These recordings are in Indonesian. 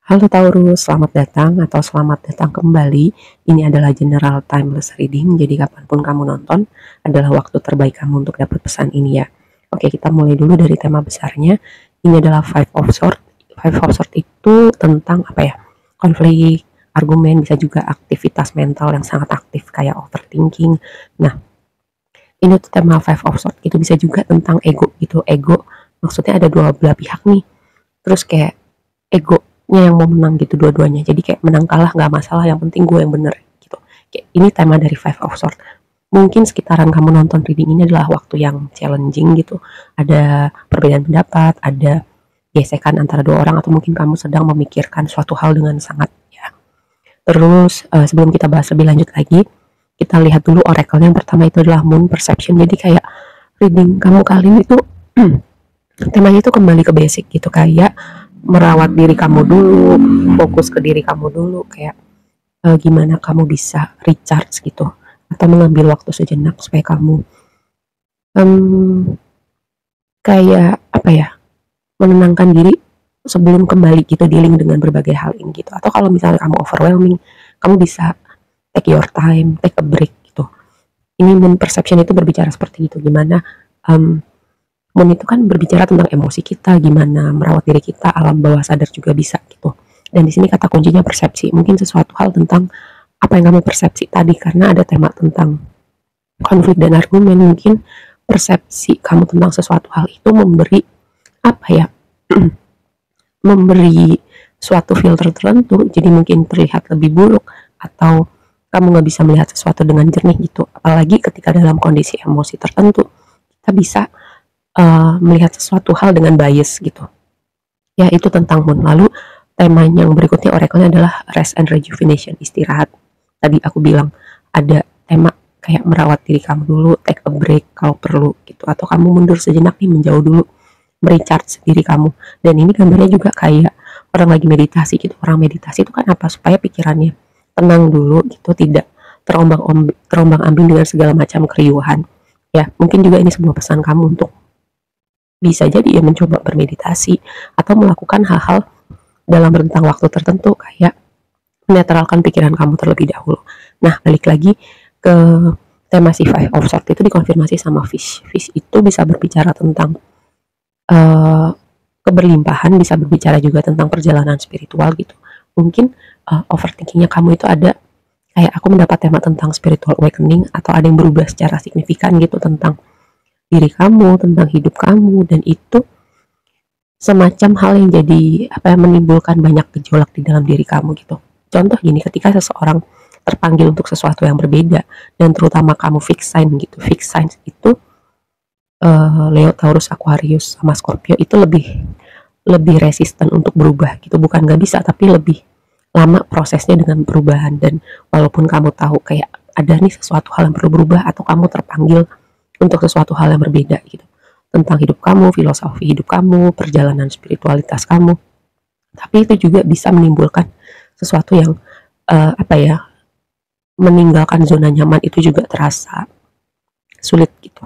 Halo Taurus, selamat datang atau selamat datang kembali. Ini adalah general timeless reading, jadi kapanpun kamu nonton adalah waktu terbaik kamu untuk dapat pesan ini ya. Oke, kita mulai dulu dari tema besarnya. Ini adalah Five of Swords. Five of Swords itu tentang apa ya? Konflik, argumen, bisa juga aktivitas mental yang sangat aktif kayak overthinking. Nah, ini tuh tema Five of Swords. Itu bisa juga tentang ego gitu. Ego maksudnya ada dua belah pihak nih. Terus kayak egonya yang mau menang gitu dua-duanya, jadi kayak menang kalah nggak masalah, yang penting gue yang bener gitu. Kayak ini tema dari Five of Swords. Mungkin sekitaran kamu nonton reading ini adalah waktu yang challenging gitu, ada perbedaan pendapat, ada gesekan antara dua orang, atau mungkin kamu sedang memikirkan suatu hal dengan sangat ya. Terus sebelum kita bahas lebih lanjut lagi, kita lihat dulu oracle yang pertama. Itu adalah Moon Perception. Jadi kayak reading kamu kali ini tuh temanya itu kembali ke basic gitu, kayak merawat diri kamu dulu, fokus ke diri kamu dulu, kayak gimana kamu bisa recharge gitu, atau mengambil waktu sejenak supaya kamu kayak apa ya, menenangkan diri sebelum kembali gitu dealing dengan berbagai hal ini gitu. Atau kalau misalnya kamu overwhelming, kamu bisa take your time, take a break gitu. Ini Moon Perception itu berbicara seperti itu, gimana Moon itu kan berbicara tentang emosi kita, gimana merawat diri kita, alam bawah sadar juga bisa gitu. Dan di sini kata kuncinya persepsi. Mungkin sesuatu hal tentang apa yang kamu persepsi tadi, karena ada tema tentang konflik dan argumen. Mungkin persepsi kamu tentang sesuatu hal itu memberi apa ya, memberi suatu filter tertentu, jadi mungkin terlihat lebih buruk, atau kamu nggak bisa melihat sesuatu dengan jernih gitu. Apalagi ketika dalam kondisi emosi tertentu, kita bisa melihat sesuatu hal dengan bias gitu. Ya, itu tentang Moon. Lalu tema yang berikutnya oracle-nya adalah rest and rejuvenation, istirahat. Tadi aku bilang ada tema kayak merawat diri kamu dulu, take a break kalau perlu gitu, atau kamu mundur sejenak nih, menjauh dulu, merecharge diri kamu. Dan ini gambarnya juga kayak orang lagi meditasi gitu. Orang meditasi itu kan apa? Supaya pikirannya tenang dulu gitu, tidak terombang-ambing dengan segala macam keriuhan. Ya, mungkin juga ini sebuah pesan kamu untuk bisa jadi ya mencoba bermeditasi atau melakukan hal-hal dalam rentang waktu tertentu, kayak menetralkan pikiran kamu terlebih dahulu. Nah, balik lagi ke tema si Five of Swords itu dikonfirmasi sama Fish. Fish itu bisa berbicara tentang keberlimpahan, bisa berbicara juga tentang perjalanan spiritual gitu. Mungkin overthinkingnya kamu itu ada kayak aku mendapat tema tentang spiritual awakening, atau ada yang berubah secara signifikan gitu tentang diri kamu, tentang hidup kamu, dan itu semacam hal yang jadi apa, menimbulkan banyak gejolak di dalam diri kamu gitu. Contoh gini, ketika seseorang terpanggil untuk sesuatu yang berbeda, dan terutama kamu fix sign gitu. Fix sign itu Leo, Taurus, Aquarius, sama Scorpio itu lebih resisten untuk berubah gitu. Bukan nggak bisa, tapi lebih lama prosesnya dengan perubahan. Dan walaupun kamu tahu kayak ada nih sesuatu hal yang perlu berubah, atau kamu terpanggil untuk sesuatu hal yang berbeda gitu, tentang hidup kamu, filosofi hidup kamu, perjalanan spiritualitas kamu, tapi itu juga bisa menimbulkan sesuatu yang apa ya, meninggalkan zona nyaman itu juga terasa sulit gitu.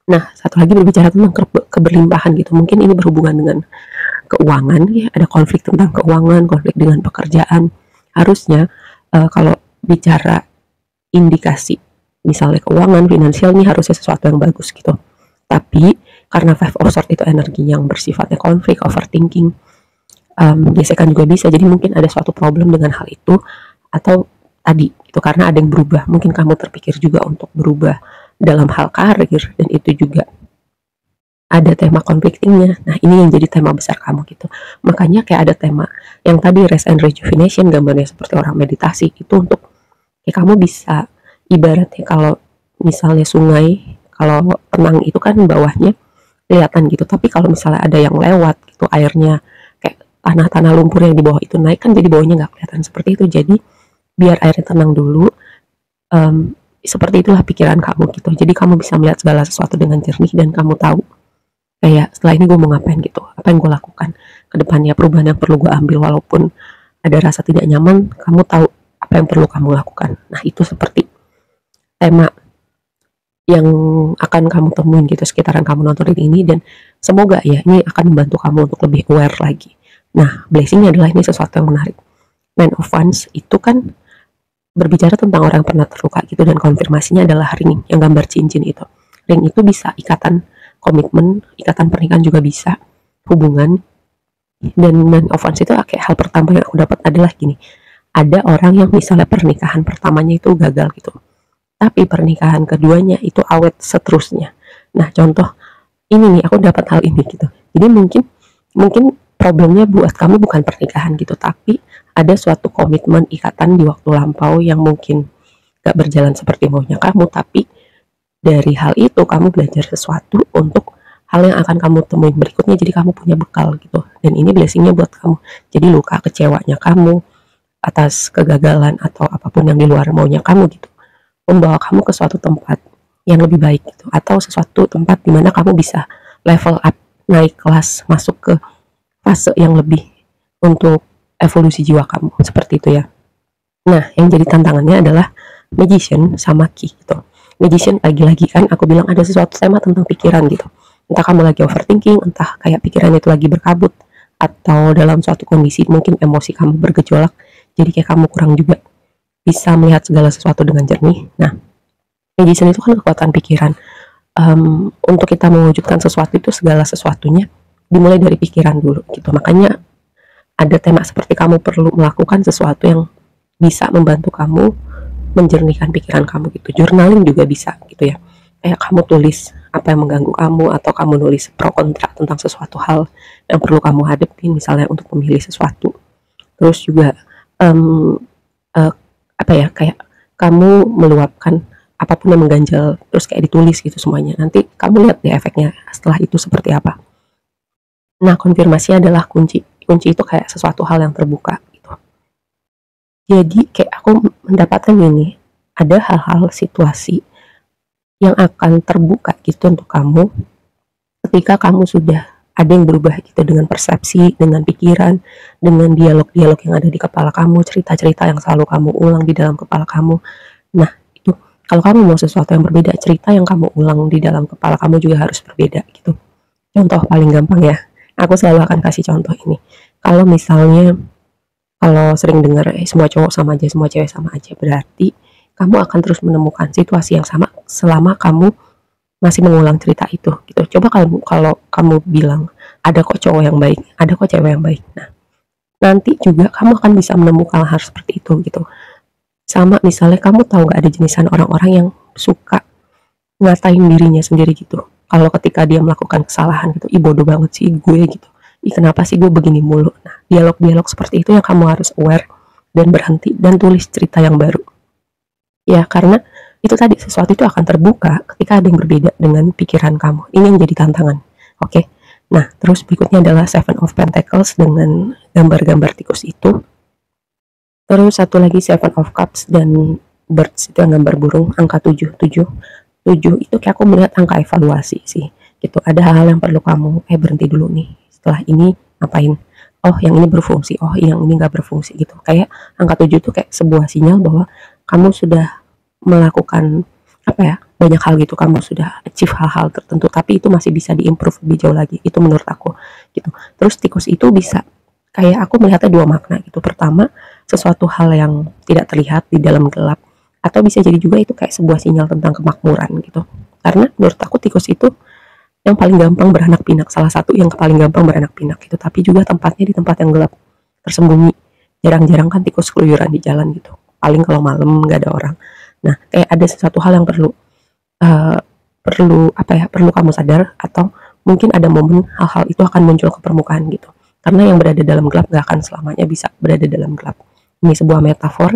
Nah, satu lagi berbicara tentang keberlimpahan gitu, mungkin ini berhubungan dengan keuangan ya, ada konflik tentang keuangan, konflik dengan pekerjaan. Harusnya kalau bicara indikasi misalnya keuangan, finansial, nih harusnya sesuatu yang bagus gitu. Tapi karena Five of Swords itu energi yang bersifatnya konflik, overthinking, gesekan juga bisa. Jadi mungkin ada suatu problem dengan hal itu, atau tadi itu karena ada yang berubah. Mungkin kamu terpikir juga untuk berubah dalam hal karir, dan itu juga ada tema conflictingnya. Nah, ini yang jadi tema besar kamu gitu. Makanya kayak ada tema yang tadi rest and rejuvenation, gambarnya seperti orang meditasi itu, untuk kayak kamu bisa ibaratnya kalau misalnya sungai, kalau tenang itu kan bawahnya kelihatan gitu, tapi kalau misalnya ada yang lewat gitu, airnya kayak tanah-tanah lumpur yang di bawah itu naik, kan jadi bawahnya nggak kelihatan seperti itu. Jadi biar airnya tenang dulu, seperti itulah pikiran kamu gitu. Jadi kamu bisa melihat segala sesuatu dengan jernih, dan kamu tahu kayak setelah ini gue mau ngapain gitu, apa yang gue lakukan ke depannya, perubahan yang perlu gue ambil. Walaupun ada rasa tidak nyaman, kamu tahu apa yang perlu kamu lakukan. Nah, itu seperti tema yang akan kamu temuin gitu sekitaran kamu nonton ini. Dan semoga ya ini akan membantu kamu untuk lebih aware lagi Nah, blessingnya adalah ini sesuatu yang menarik. Nine of Wands itu kan berbicara tentang orang yang pernah terluka gitu, dan konfirmasinya adalah ring yang gambar cincin itu. Ring itu bisa ikatan komitmen, ikatan pernikahan juga bisa, hubungan. Dan Nine of Wands itu kayak hal pertama yang aku dapat adalah gini, ada orang yang misalnya pernikahan pertamanya itu gagal gitu, tapi pernikahan keduanya itu awet seterusnya. Nah, contoh ini nih, aku dapat hal ini gitu. Jadi mungkin mungkin problemnya buat kamu bukan pernikahan gitu, tapi ada suatu komitmen ikatan di waktu lampau yang mungkin gak berjalan seperti maunya kamu, tapi dari hal itu kamu belajar sesuatu untuk hal yang akan kamu temuin berikutnya, jadi kamu punya bekal gitu. Dan ini blessingnya buat kamu. Jadi luka kecewanya kamu atas kegagalan atau apapun yang di luar maunya kamu gitu, membawa kamu ke suatu tempat yang lebih baik gitu, atau sesuatu tempat dimana kamu bisa level up, naik kelas, masuk ke fase yang lebih untuk evolusi jiwa kamu, seperti itu ya. Nah, yang jadi tantangannya adalah Magician sama Key gitu. Magician lagi-lagi kan aku bilang ada sesuatu tema tentang pikiran gitu. Entah kamu lagi overthinking, entah kayak pikiran itu lagi berkabut, atau dalam suatu kondisi mungkin emosi kamu bergejolak, jadi kayak kamu kurang juga bisa melihat segala sesuatu dengan jernih. Nah, Magician itu kan kekuatan pikiran. Untuk kita mewujudkan sesuatu itu segala sesuatunya dimulai dari pikiran dulu gitu. Makanya ada tema seperti kamu perlu melakukan sesuatu yang bisa membantu kamu menjernihkan pikiran kamu gitu. Journaling juga bisa gitu ya, kayak kamu tulis apa yang mengganggu kamu, atau kamu nulis pro kontra tentang sesuatu hal yang perlu kamu hadapin, misalnya untuk memilih sesuatu. Terus juga apa ya, kayak kamu meluapkan apapun yang mengganjal, terus kayak ditulis gitu semuanya. Nanti kamu lihat deh efeknya setelah itu seperti apa. Nah, konfirmasi adalah kunci. Kunci itu kayak sesuatu hal yang terbuka gitu. Jadi kayak aku mendapatkan ini, ada hal-hal situasi yang akan terbuka gitu untuk kamu ketika kamu sudah ada yang berubah gitu, dengan persepsi, dengan pikiran, dengan dialog-dialog yang ada di kepala kamu, cerita-cerita yang selalu kamu ulang di dalam kepala kamu. Nah, itu kalau kamu mau sesuatu yang berbeda, cerita yang kamu ulang di dalam kepala kamu juga harus berbeda gitu. Contoh paling gampang ya, aku selalu akan kasih contoh ini. Kalau misalnya, kalau sering dengar semua cowok sama aja, semua cewek sama aja, berarti kamu akan terus menemukan situasi yang sama selama kamu masih mengulang cerita itu gitu. Coba kalau kamu bilang ada kok cowok yang baik, ada kok cewek yang baik. Nah, nanti juga kamu akan bisa menemukan hal seperti itu gitu. Sama misalnya kamu tahu nggak ada jenisan orang-orang yang suka ngatain dirinya sendiri gitu. Kalau ketika dia melakukan kesalahan gitu, ih bodoh banget sih gue gitu. Ih kenapa sih gue begini mulu. Nah, dialog-dialog seperti itu yang kamu harus aware dan berhenti dan tulis cerita yang baru. Ya, karena itu tadi, sesuatu itu akan terbuka ketika ada yang berbeda dengan pikiran kamu. Ini yang jadi tantangan. Oke. Nah, terus berikutnya adalah Seven of Pentacles dengan gambar-gambar tikus itu. Terus satu lagi Seven of Cups dan Birds, itu yang gambar burung, angka 7. 7 itu kayak aku melihat angka evaluasi sih. Gitu. Ada hal-hal yang perlu kamu berhenti dulu nih. Setelah ini ngapain? Oh, yang ini berfungsi. Oh, yang ini nggak berfungsi gitu. Kayak angka 7 itu kayak sebuah sinyal bahwa kamu sudah melakukan banyak hal gitu, kamu sudah achieve hal-hal tertentu, tapi itu masih bisa diimprove lebih jauh lagi, itu menurut aku gitu. Terus tikus itu bisa kayak aku melihatnya dua makna gitu. Pertama, sesuatu hal yang tidak terlihat di dalam gelap, atau bisa jadi juga itu kayak sebuah sinyal tentang kemakmuran gitu. Karena menurut aku tikus itu yang paling gampang beranak pinak, salah satu yang paling gampang beranak pinak gitu, tapi juga tempatnya di tempat yang gelap, tersembunyi. Jarang-jarang kan tikus keluyuran di jalan gitu, paling kalau malam nggak ada orang. Nah, kayak ada sesuatu hal yang perlu kamu sadar, atau mungkin ada momen hal-hal itu akan muncul ke permukaan gitu. Karena yang berada dalam gelap gak akan selamanya bisa berada dalam gelap. Ini sebuah metafor.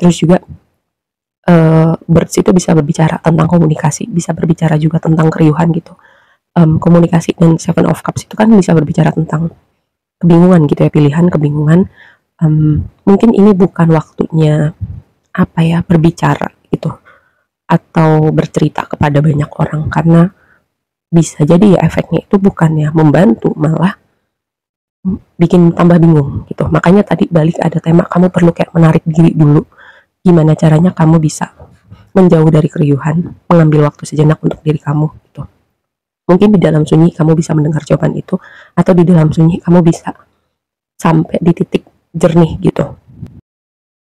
Terus juga Birds itu bisa berbicara tentang komunikasi, bisa berbicara juga tentang keriuhan gitu. Komunikasi, dan Seven of Cups itu kan bisa berbicara tentang kebingungan gitu ya, pilihan, kebingungan. Mungkin ini bukan waktunya berbicara gitu atau bercerita kepada banyak orang, karena bisa jadi ya efeknya itu bukannya membantu, malah bikin tambah bingung gitu. Makanya tadi balik ada tema, kamu perlu kayak menarik diri dulu. Gimana caranya kamu bisa menjauh dari keriuhan, mengambil waktu sejenak untuk diri kamu gitu. Mungkin di dalam sunyi kamu bisa mendengar jawaban itu, atau di dalam sunyi kamu bisa sampai di titik jernih gitu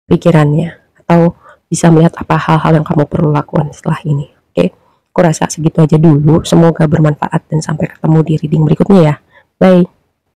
pikirannya, atau bisa melihat apa hal-hal yang kamu perlu lakukan setelah ini. Oke, aku rasa segitu aja dulu. Semoga bermanfaat dan sampai ketemu di reading berikutnya ya. Bye.